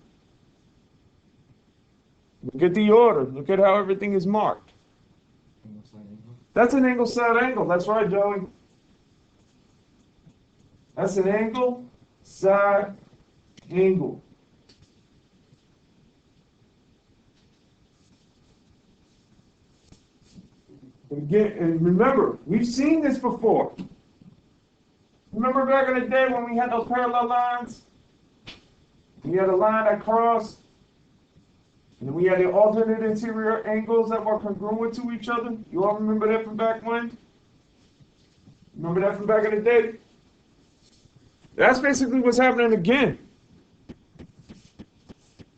Look at the order. Look at how everything is marked. That's an angle side angle. That's right, Joey. That's an angle side angle. Again, and remember, we've seen this before. Remember back in the day when we had those parallel lines? We had a line that crossed, and we had the alternate interior angles that were congruent to each other. You all remember that from back when? Remember that from back in the day? That's basically what's happening again.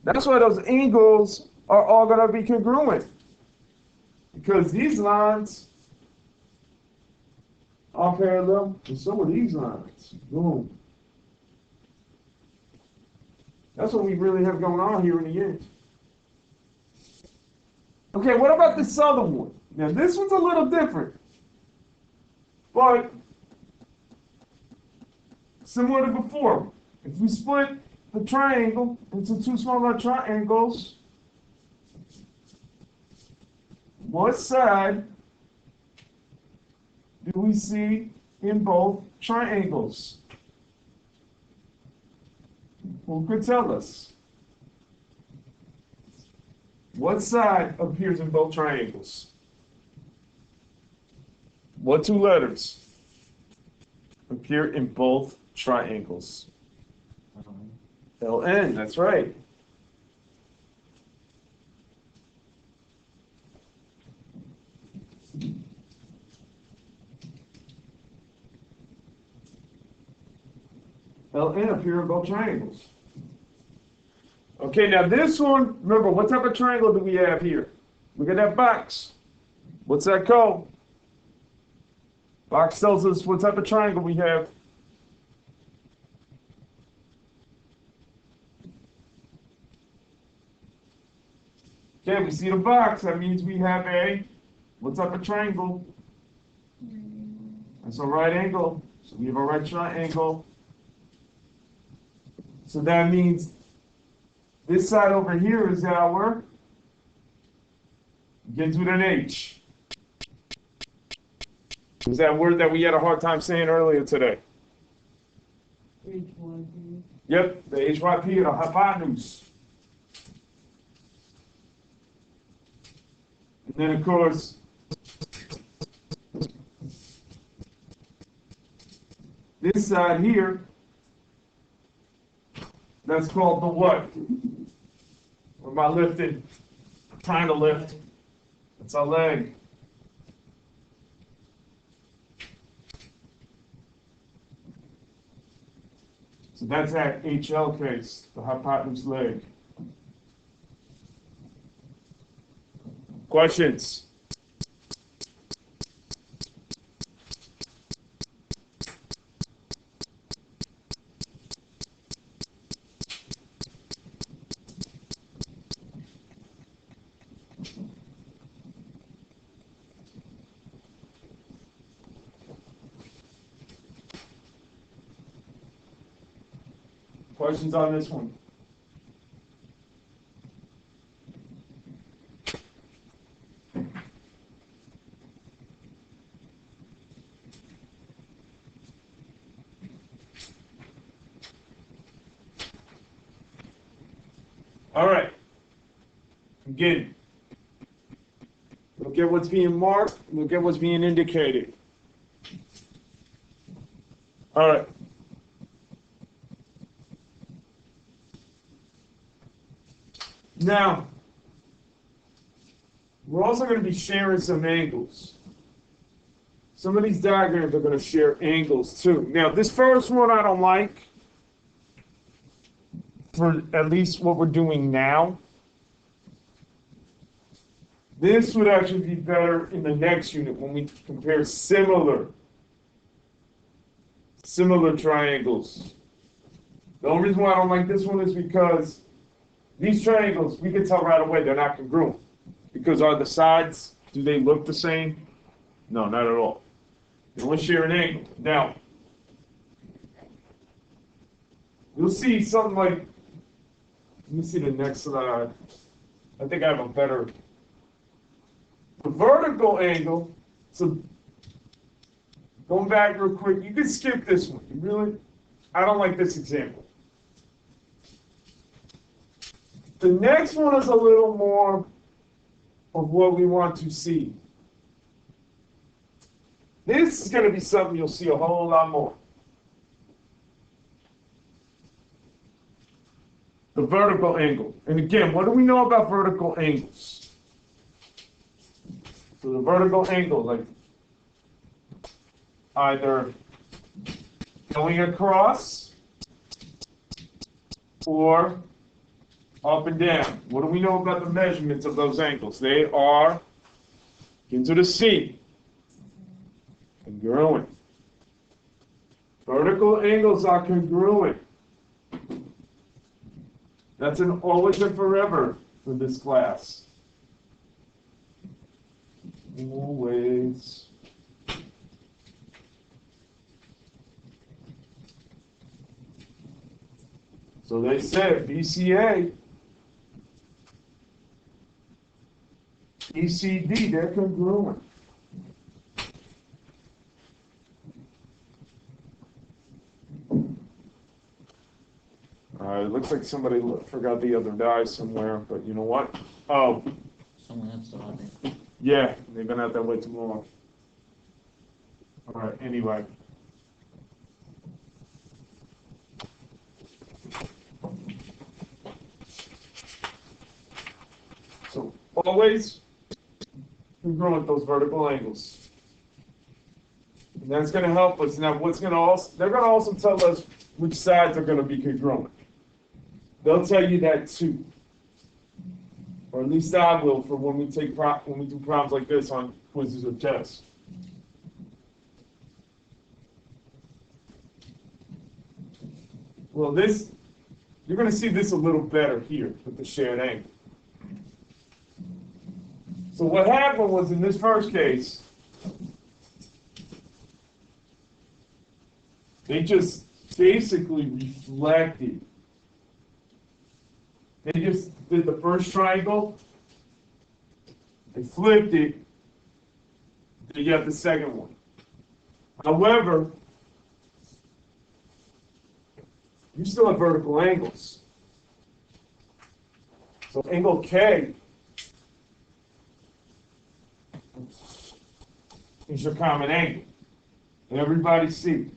That's why those angles are all going to be congruent. Because these lines are parallel to some of these lines. Boom. That's what we really have going on here in the end. Okay, what about this other one? Now, this one's a little different. But similar to before. If we split the triangle into two smaller triangles, what side do we see in both triangles? Who could tell us? What side appears in both triangles? What two letters appear in both triangles? LN, that's right. LN appear in both triangles. Okay, now this one, remember, what type of triangle do we have here? Look at that box. What's that called? Box tells us what type of triangle we have. Okay, we see the box. That means we have a, what type of triangle? That's a right angle. So we have a right triangle. So that means this side over here is our, begins with an H. Is that word that we had a hard time saying earlier today? HYP. Yep, the HYP or the hypotenuse. And then, of course, this side here, that's called the what? What am I lifting? Trying to lift. That's our leg. So that's that HL case, the hypotenuse leg. Questions? Questions on this one? All right. Again, look at what's being marked, look at what's being indicated. All right. Now, we're also going to be sharing some angles. Some of these diagrams are going to share angles too. Now, this first one I don't like, for at least what we're doing now. This would actually be better in the next unit when we compare similar triangles. The only reason why I don't like this one is because these triangles, we can tell right away they're not congruent. Because are the sides, do they look the same? No, not at all. They want to share an angle. Now, you'll see something like, let me see the next slide. I think I have a better, the vertical angle, so going back real quick, you can skip this one. You really, I don't like this example. The next one is a little more of what we want to see. This is going to be something you'll see a whole lot more. The vertical angle. And again, what do we know about vertical angles? So the vertical angle, like either going across or up and down. What do we know about the measurements of those angles? They are into the C. Congruent. Vertical angles are congruent. That's an always and forever for this class. Always. So they said BCA, ECD, they're congruent. It looks like somebody forgot the other die somewhere, but you know what? Oh, Someone else saw it. yeah, they've been out that way too long. All right, anyway. So always congruent those vertical angles. And that's going to help us. Now, they're going to also tell us which sides are going to be congruent. They'll tell you that too. Or at least I will for when we do problems like this on quizzes or tests. Well, you're going to see this a little better here with the shared angle. So what happened was in this first case, they just basically reflected. They just did the first triangle, they flipped it, then you have the second one. However, you still have vertical angles. So angle K is your common angle. And everybody see.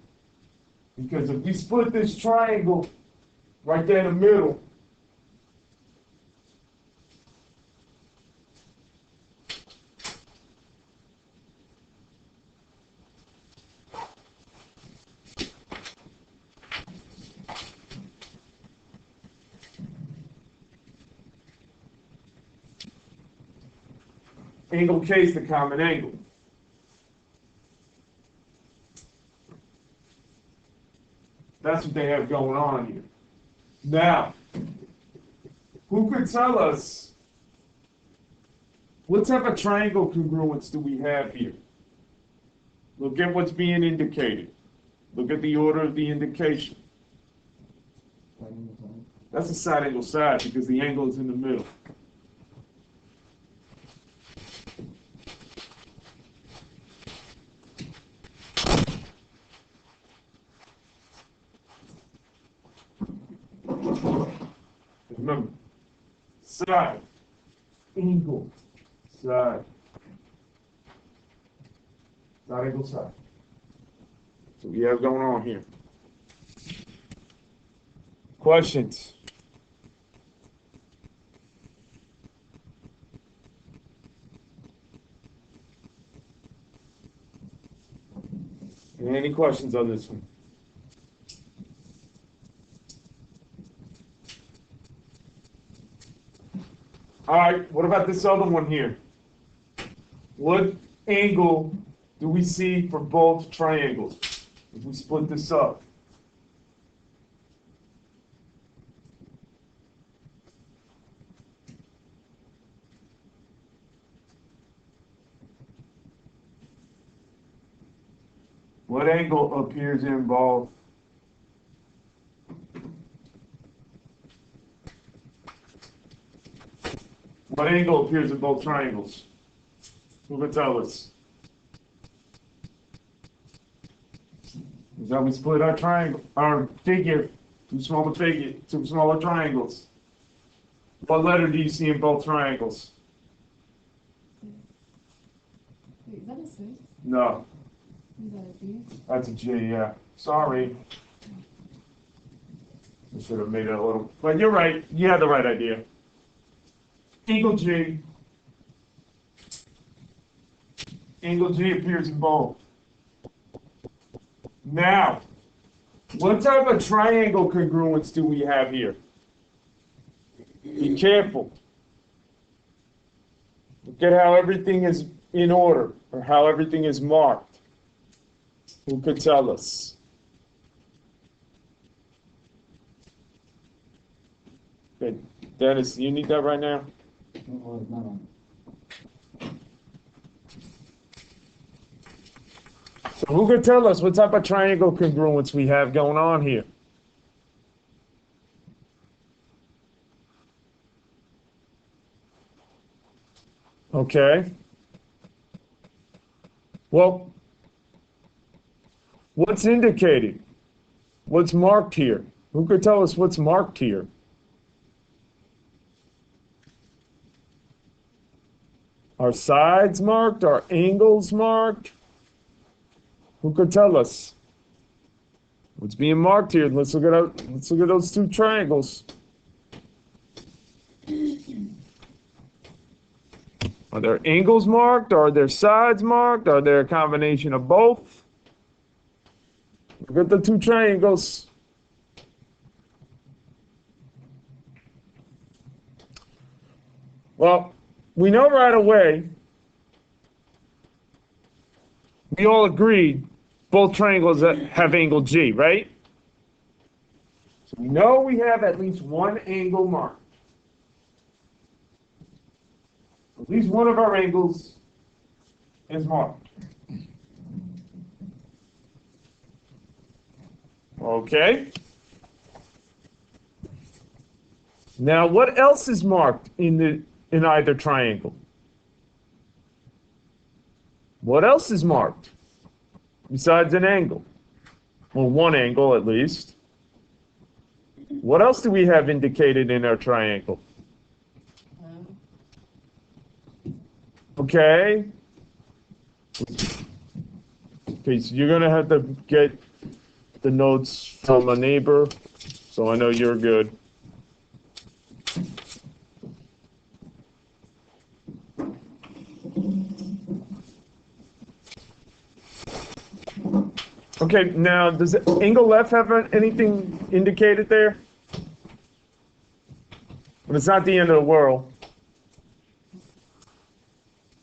Because if we split this triangle right there in the middle, angle K is the common angle. That's what they have going on here. Now, who could tell us what type of triangle congruence do we have here? Look at what's being indicated. Look at the order of the indication. That's a side angle side because the angle is in the middle. Remember, side, angle, side, side angle side. So we have going on here. Questions? Any questions on this one? All right, what about this other one here? What angle do we see for both triangles if we split this up? What angle appears in both? What angle appears in both triangles? Who can tell us? Is that we split our triangle, our figure, two smaller triangles. What letter do you see in both triangles? Wait, is that a 6? No, Is that a D? that's a G, yeah. Sorry. I should have made it a little, but you're right, you had the right idea. Angle G. Angle G appears in both. Now, what type of triangle congruence do we have here? Be careful. Look at how everything is in order, or how everything is marked. Who could tell us? Okay, Dennis, you need that right now? No, it's not on. So who could tell us what type of triangle congruence we have going on here? Okay. Well, what's indicated? What's marked here? Who could tell us what's marked here? Are sides marked? Are angles marked? Who could tell us what's being marked here? Let's look at those two triangles. Are there angles marked? Are there sides marked? Are there a combination of both? Look at the two triangles. Well, we know right away, we all agreed both triangles have angle G, right? So we know we have at least one angle marked. At least one of our angles is marked. Okay. Now, what else is marked in either triangle? What else is marked besides an angle? Well, one angle at least. What else do we have indicated in our triangle? Okay. Okay, so you're gonna have to get the notes from a neighbor, so I know you're good. Okay, now does angle left have anything indicated there? But it's not the end of the world.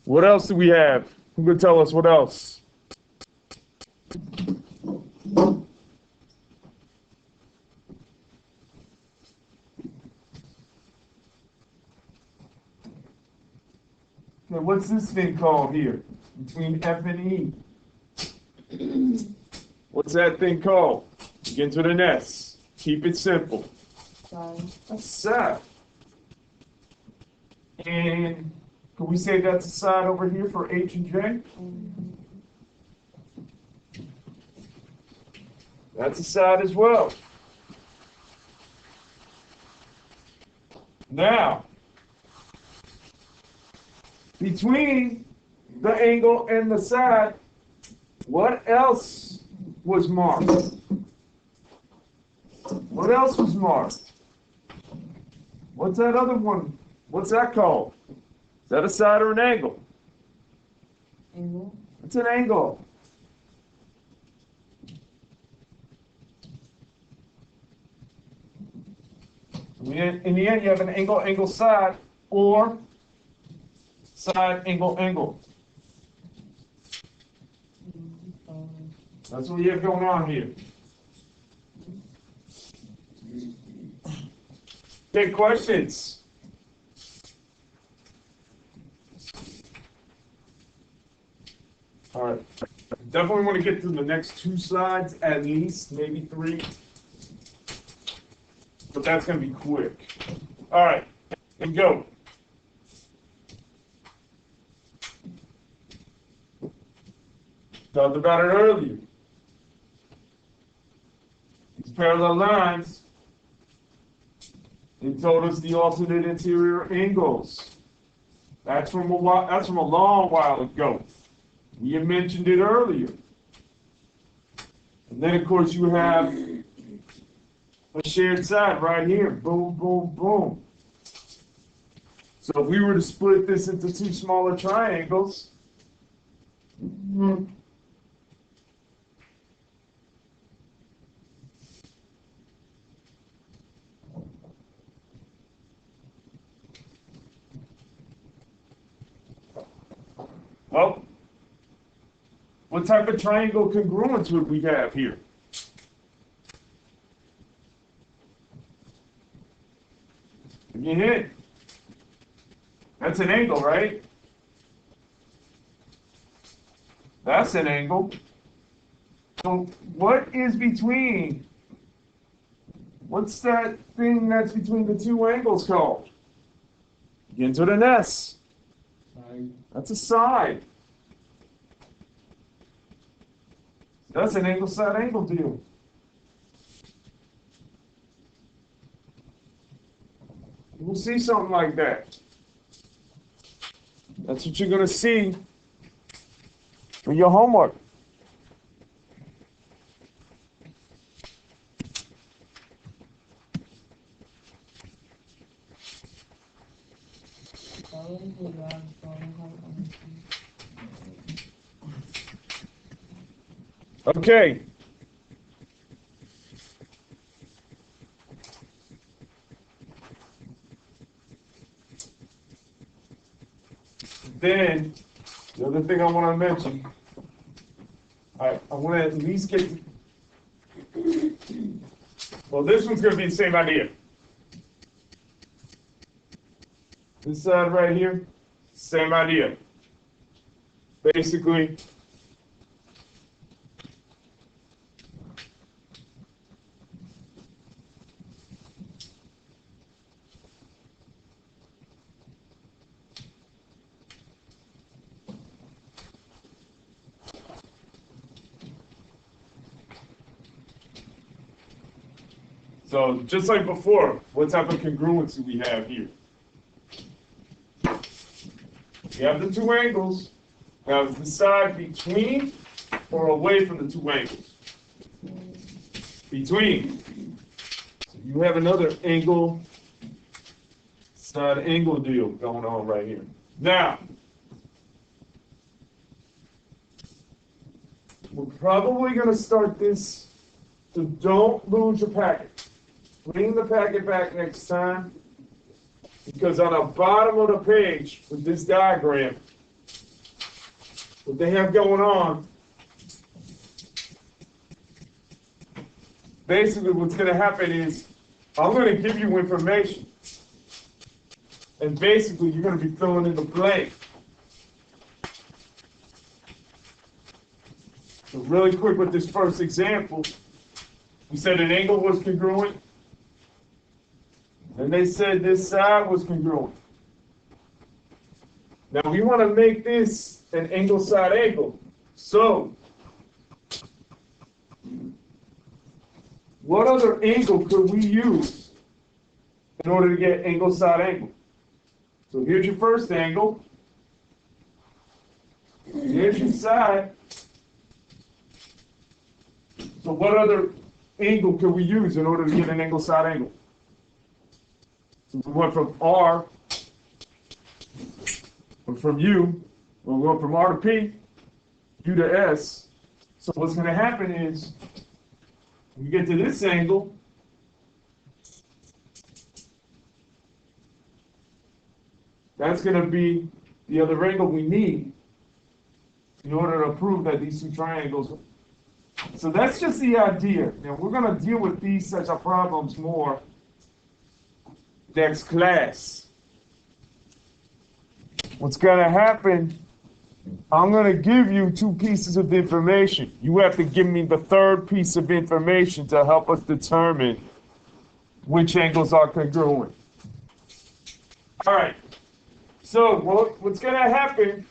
What else do we have? Who could tell us what else? Okay, what's this thing called here between F and E? What's that thing called? Begins with an S. Keep it simple. That's side. And can we say that's a side over here for H and J? That's a side as well. Now, between the angle and the side, what else was marked? What else was marked? What's that other one? What's that called? Is that a side or an angle? Angle. It's an angle. In the end, you have an angle, angle, side, or side, angle, angle. That's what you have going on here. Okay, questions? All right. Definitely want to get to the next two slides, at least, maybe three. But that's going to be quick. All right, here we go. Talked about it earlier. These parallel lines, they told us the alternate interior angles. That's from a long while ago. We had mentioned it earlier. And then, of course, you have a shared side right here. Boom, boom, boom. So if we were to split this into two smaller triangles, well, what type of triangle congruence would we have here? Give me a hint. That's an angle, right? That's an angle. So what is between? What's that thing that's between the two angles called? Begins with an S. That's a side. That's an angle side angle deal. We'll see something like that. That's what you're gonna see for your homework. Okay. Then, the other thing I want to mention, I want to at least get, well, this one's going to be the same idea. This side right here, same idea. Basically, so just like before, what type of congruence do we have here? We have the two angles. Now, is the side between or away from the two angles? Between. So you have another angle, side angle deal going on right here. Now, we're probably going to start this, so don't lose your packet. Bring the packet back next time, because on the bottom of the page with this diagram, what they have going on, basically what's going to happen is I'm going to give you information, and basically you're going to be filling in the blank. So really quick with this first example, we said an angle was congruent, and they said this side was congruent. Now we want to make this an angle side angle. So, what other angle could we use in order to get angle side angle? So here's your first angle. Here's your side. So what other angle could we use in order to get an angle side angle? So we went from R, or from U, we went from R to P, U to S. So what's going to happen is, when you get to this angle, that's going to be the other angle we need in order to prove that these two triangles. So that's just the idea. Now we're going to deal with these such of problems more next class. What's going to happen, I'm going to give you two pieces of information. You have to give me the third piece of information to help us determine which angles are congruent. All right. So what's going to happen